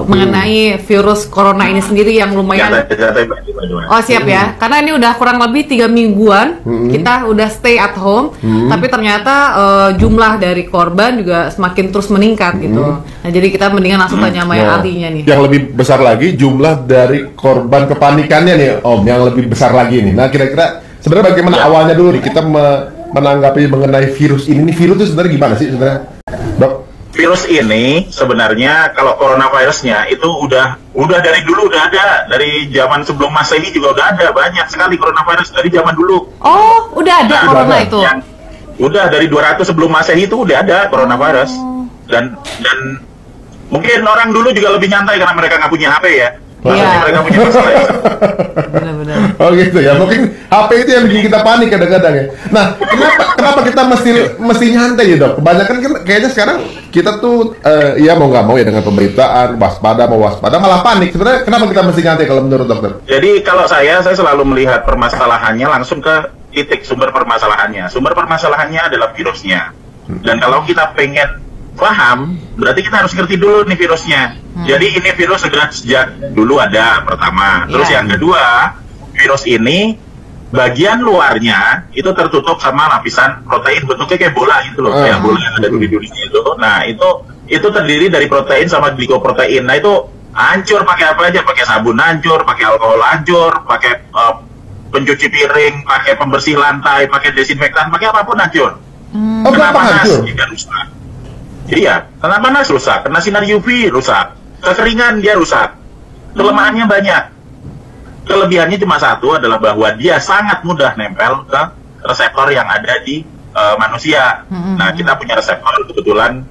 mengenai virus corona ini sendiri yang lumayan. Oh siap ya, karena ini udah kurang lebih 3 mingguan kita udah stay at home, tapi ternyata jumlah dari korban juga semakin terus meningkat gitu. Nah jadi kita mendingan langsung tanya sama yang ahlinya nih. Yang lebih besar lagi jumlah dari korban kepanikannya nih Om, yang lebih besar lagi nih. Nah kira-kira sebenarnya bagaimana awalnya dulu nih kita menanggapi mengenai virus ini? Virus itu sebenarnya gimana sih sebenarnya, Dok? Virus ini sebenarnya kalau coronavirusnya itu udah dari dulu udah ada, dari zaman sebelum Masehi juga udah ada, banyak sekali coronavirus dari zaman dulu. Oh, udah ada corona itu. Udah dari 200 sebelum Masehi itu udah ada coronavirus. Dan mungkin orang dulu juga lebih nyantai karena mereka nggak punya HP ya. Iya. Mereka punya masalah ya. Benar-benar. Oh gitu ya, mungkin HP itu yang bikin kita panik kadang-kadang ya. Nah, kenapa kita mesti nyantai ya Dok? Kebanyakan kan kayaknya sekarang kita tuh ya mau nggak mau ya dengan pemberitaan waspada malah panik. Sebenarnya kenapa kita mesti nyantai kalau menurut dokter? Jadi kalau saya selalu melihat permasalahannya langsung ke titik sumber permasalahannya. Sumber permasalahannya adalah virusnya. Dan kalau kita pengen paham, berarti kita harus ngerti dulu nih virusnya. Jadi ini virus sejak dulu ada pertama. Terus yang kedua, virus ini bagian luarnya itu tertutup sama lapisan protein, bentuknya kayak bola gitu loh, kayak bola yang ada di dunia itu. Nah itu terdiri dari protein sama glikoprotein. Nah itu hancur pakai apa aja, pakai sabun hancur, pakai alkohol hancur, pakai pencuci piring, pakai pembersih lantai, pakai desinfektan, pakai apapun hancur. Kena panas juga rusak. Iya, kena panas rusak, kena sinar UV rusak, kekeringan dia rusak, kelemahannya banyak. Kelebihannya cuma satu adalah bahwa dia sangat mudah nempel ke reseptor yang ada di manusia. Nah, kita punya reseptor kebetulan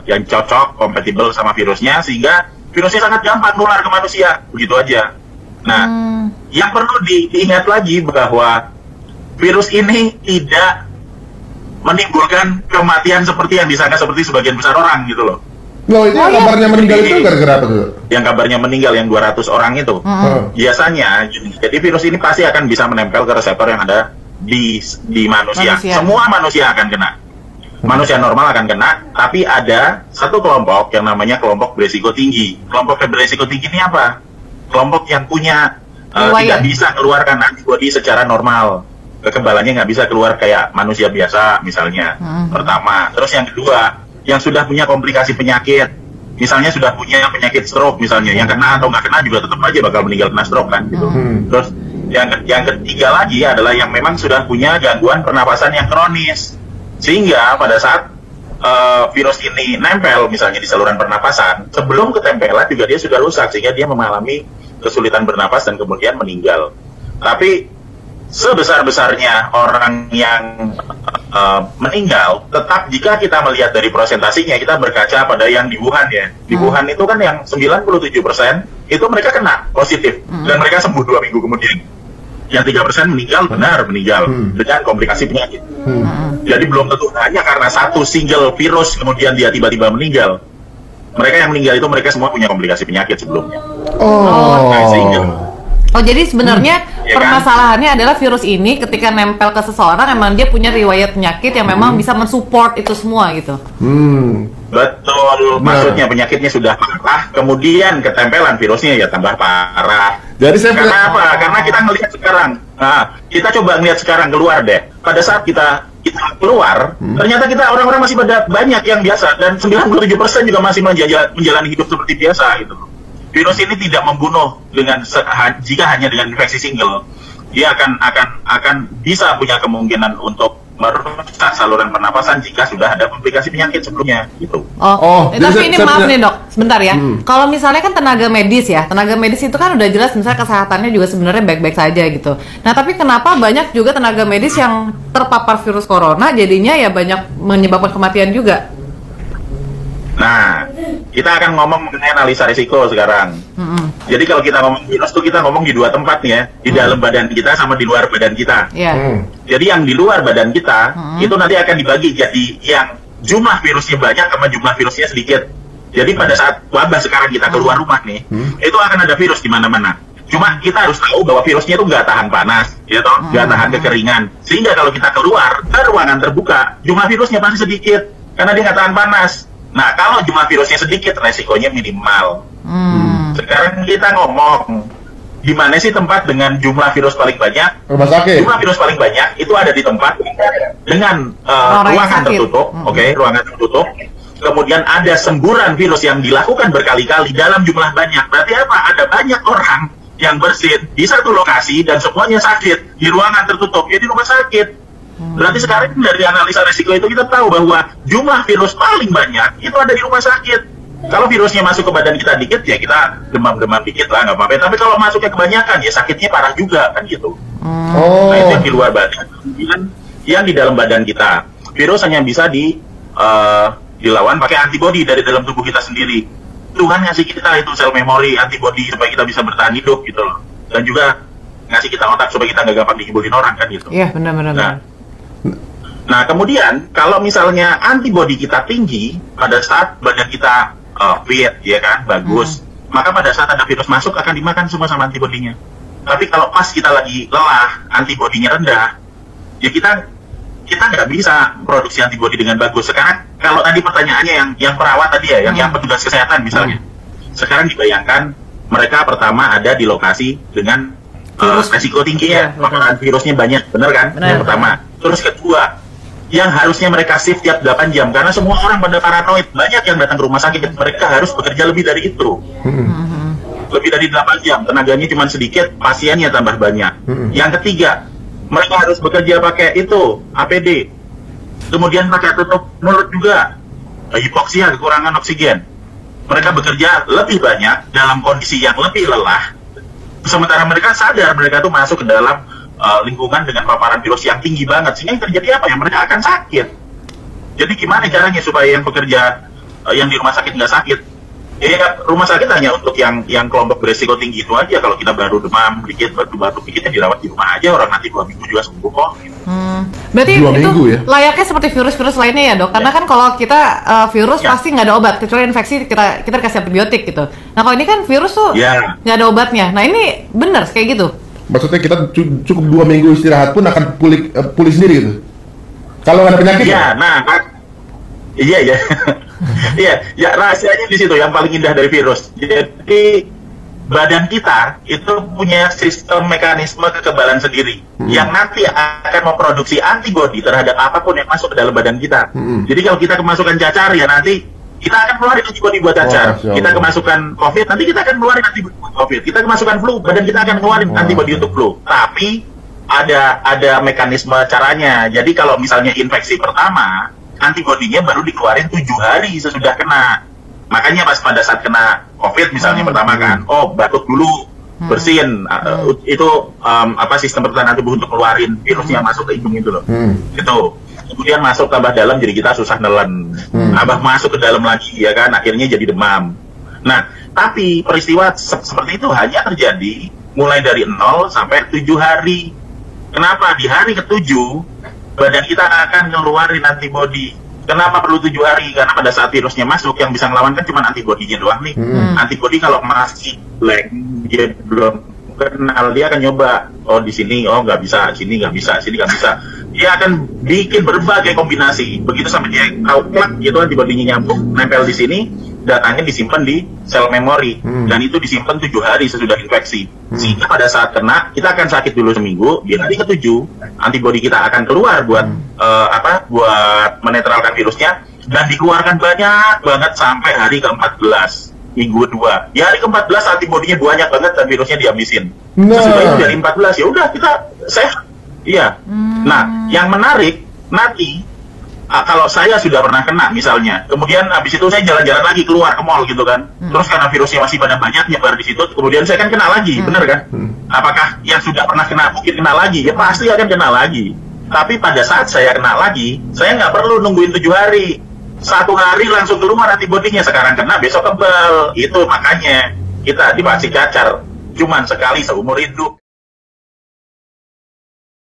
yang cocok, kompatibel sama virusnya, sehingga virusnya sangat gampang nular ke manusia, begitu aja. Nah, yang perlu diingat lagi bahwa virus ini tidak menimbulkan kematian seperti yang disangka seperti sebagian besar orang gitu loh. Loh, itu kabarnya meninggal itu gara-gara apa tuh? Yang kabarnya meninggal yang 200 orang itu. Biasanya jadi virus ini pasti akan bisa menempel ke reseptor yang ada di manusia. Semua manusia akan kena. Manusia normal akan kena, tapi ada satu kelompok yang namanya kelompok beresiko tinggi. Kelompok beresiko tinggi ini apa? Kelompok yang punya tidak bisa keluarkan antibodi secara normal. Kekebalannya nggak bisa keluar kayak manusia biasa misalnya. Pertama. Terus yang kedua, yang sudah punya komplikasi penyakit, misalnya sudah punya penyakit stroke misalnya, yang kena atau nggak kena juga tetap aja bakal meninggal kena stroke kan gitu. Terus yang ketiga lagi adalah yang memang sudah punya gangguan pernapasan yang kronis, sehingga pada saat virus ini nempel misalnya di saluran pernapasan, sebelum ketempelan juga dia sudah rusak sehingga dia mengalami kesulitan bernapas dan kemudian meninggal. Tapi sebesar-besarnya orang yang meninggal, tetap jika kita melihat dari presentasinya, kita berkaca pada yang di Wuhan ya. Di Wuhan itu kan yang 97% itu mereka kena positif dan mereka sembuh 2 minggu kemudian. Yang 3% meninggal, meninggal dengan komplikasi penyakit. Jadi belum tentu hanya karena satu single virus kemudian dia tiba-tiba meninggal. Mereka yang meninggal itu mereka semua punya komplikasi penyakit sebelumnya. Oh, jadi sebenarnya permasalahannya adalah virus ini ketika nempel ke seseorang emang dia punya riwayat penyakit yang memang bisa mensupport itu semua gitu. Betul, maksudnya penyakitnya sudah parah, kemudian ketempelan virusnya ya tambah parah. Jadi karena apa? Karena kita ngelihat sekarang. Nah, kita coba ngelihat sekarang keluar deh. Pada saat kita keluar, ternyata kita orang-orang masih banyak yang biasa dan 97% juga masih menjalani hidup seperti biasa gitu. Virus ini tidak membunuh jika hanya dengan infeksi single. Dia akan bisa punya kemungkinan untuk merusak saluran pernapasan jika sudah ada komplikasi penyakit sebelumnya gitu. Tapi ini maaf nih Dok, sebentar ya. Kalau misalnya kan tenaga medis itu kan udah jelas misalnya kesehatannya juga sebenarnya baik-baik saja gitu. Nah tapi kenapa banyak juga tenaga medis yang terpapar virus corona jadinya ya banyak menyebabkan kematian juga? Nah, kita akan ngomong mengenai analisa risiko sekarang. Jadi kalau kita ngomong virus tuh kita ngomong di 2 tempat nih ya, di dalam badan kita sama di luar badan kita. Jadi yang di luar badan kita itu nanti akan dibagi jadi yang jumlah virusnya banyak sama jumlah virusnya sedikit. Jadi pada saat wabah sekarang kita keluar rumah nih, itu akan ada virus di mana-mana. Cuma kita harus tahu bahwa virusnya itu nggak tahan panas, ya toh, nggak tahan kekeringan. Sehingga kalau kita keluar ke ruangan terbuka, jumlah virusnya pasti sedikit karena dia nggak tahan panas. Nah, kalau jumlah virusnya sedikit, resikonya minimal. Sekarang kita ngomong, di mana sih tempat dengan jumlah virus paling banyak? Rumah sakit. Jumlah virus paling banyak itu ada di tempat dengan ruangan tertutup, ruangan tertutup. Kemudian ada semburan virus yang dilakukan berkali-kali dalam jumlah banyak. Berarti apa? Ada banyak orang yang bersin di satu lokasi dan semuanya sakit di ruangan tertutup, ya di rumah sakit. Berarti sekarang dari analisa resiko itu kita tahu bahwa jumlah virus paling banyak itu ada di rumah sakit. Kalau virusnya masuk ke badan kita dikit, ya kita demam-demam dikit lah, nggak apa-apa. Tapi kalau masuknya kebanyakan, ya sakitnya parah juga, kan gitu. Nah, itu yang di luar badan. Yang di dalam badan kita, virus hanya bisa dilawan pakai antibodi dari dalam tubuh kita sendiri. Tuhan ngasih kita itu sel memori, antibodi, supaya kita bisa bertahan hidup, gitu loh. Dan juga ngasih kita otak supaya kita nggak gampang dikibulin orang, kan gitu. Iya, benar-benar. Nah, kemudian kalau misalnya antibodi kita tinggi pada saat badan kita fit, ya kan, bagus, maka pada saat ada virus masuk akan dimakan semua sama antibodinya. Tapi kalau pas kita lagi lelah, antibodinya rendah, ya kita nggak bisa produksi antibodi dengan bagus. Sekarang kalau tadi pertanyaannya yang perawat tadi ya, yang petugas kesehatan misalnya, sekarang dibayangkan mereka pertama ada di lokasi dengan resiko tinggi ya, paparan virusnya banyak, bener kan? Yang pertama. Terus kedua, yang harusnya mereka shift tiap 8 jam, karena semua orang pada paranoid, banyak yang datang ke rumah sakit, mereka harus bekerja lebih dari itu. Lebih dari 8 jam, tenaganya cuma sedikit, pasiennya tambah banyak. Yang ketiga, mereka harus bekerja pakai itu, APD. Kemudian pakai tutup mulut juga, hipoksia, kekurangan oksigen. Mereka bekerja lebih banyak dalam kondisi yang lebih lelah, sementara mereka sadar mereka tuh masuk ke dalam lingkungan dengan paparan virus yang tinggi banget, sehingga yang terjadi apa ya, mereka akan sakit. Jadi gimana caranya supaya yang pekerja yang di rumah sakit nggak sakit? Ya, rumah sakit hanya untuk yang kelompok beresiko tinggi itu aja. Kalau kita baru demam dikit, batuk-batuk dikit, ya dirawat di rumah aja, orang nanti 2 minggu juga sembuh kok. Berarti itu ya? Layaknya seperti virus-virus lainnya ya, Dok? Karena kan kalau kita virus pasti nggak ada obat, kecuali infeksi kita kasih antibiotik gitu. Nah, kalau ini kan virus tuh nggak ada obatnya. Nah, ini benar kayak gitu? Maksudnya kita cukup 2 minggu istirahat pun akan pulih sendiri gitu? Kalau ada penyakit? Iya. Iya, rahasianya di situ yang paling indah dari virus. Jadi badan kita itu punya sistem mekanisme kekebalan sendiri yang nanti akan memproduksi antibodi terhadap apapun yang masuk ke dalam badan kita. Jadi kalau kita kemasukan cacar, ya nanti kita akan keluarin antibodi buat cacar. Kita kemasukan COVID, nanti kita akan keluarin antibodi buat COVID. Kita kemasukan flu, badan kita akan keluarin antibodi untuk flu. Tapi ada mekanisme caranya. Jadi kalau misalnya infeksi pertama, antibodinya baru dikeluarin 7 hari sesudah kena. Makanya pas pada saat kena COVID misalnya pertama kan, batuk dulu, bersin, itu sistem pertahanan tubuh untuk keluarin virusnya masuk ke hidung itu loh. Itu. Kemudian masuk tambah dalam, jadi kita susah nelen. Tambah masuk ke dalam lagi, ya kan, akhirnya jadi demam. Nah, tapi peristiwa seperti itu hanya terjadi mulai dari 0 sampai 7 hari. Kenapa? Di hari ke-7 badan kita akan ngeluarin antibodi. Kenapa perlu 7 hari? Karena pada saat virusnya masuk, yang bisa ngelawan kan cuma antibodinya doang nih. Antibodi kalau masih blank, dia belum kenal, dia akan nyoba. Di sini, nggak bisa, sini nggak bisa, sini nggak bisa. Dia akan bikin berbagai kombinasi. Begitu sampai dia outplug, gitu antibodinya nyambung, nempel di sini, datanya disimpan di sel memori. Dan itu disimpan 7 hari sesudah infeksi. Sehingga pada saat kena, kita akan sakit dulu seminggu, di hari ke-7, antibodi kita akan keluar buat buat menetralkan virusnya, dan dikeluarkan banyak banget sampai hari ke-14. Minggu 2. Di hari ke-14 antibodinya banyak banget dan virusnya dihabisin. Sesudah itu dari 14 ya udah kita sehat. Iya. Nah, yang menarik nanti kalau saya sudah pernah kena misalnya, kemudian habis itu saya jalan-jalan lagi keluar ke mall gitu kan. Terus karena virusnya masih pada banyak nyebar di situ, kemudian saya kan kena lagi, bener kan? Apakah yang sudah pernah kena mungkin kena lagi? Ya pasti akan kena lagi. Tapi pada saat saya kena lagi, saya nggak perlu nungguin 7 hari. 1 hari langsung keluar antibodinya. Sekarang kena, besok kebal. Itu makanya kita divaksin cacar cuman sekali seumur hidup.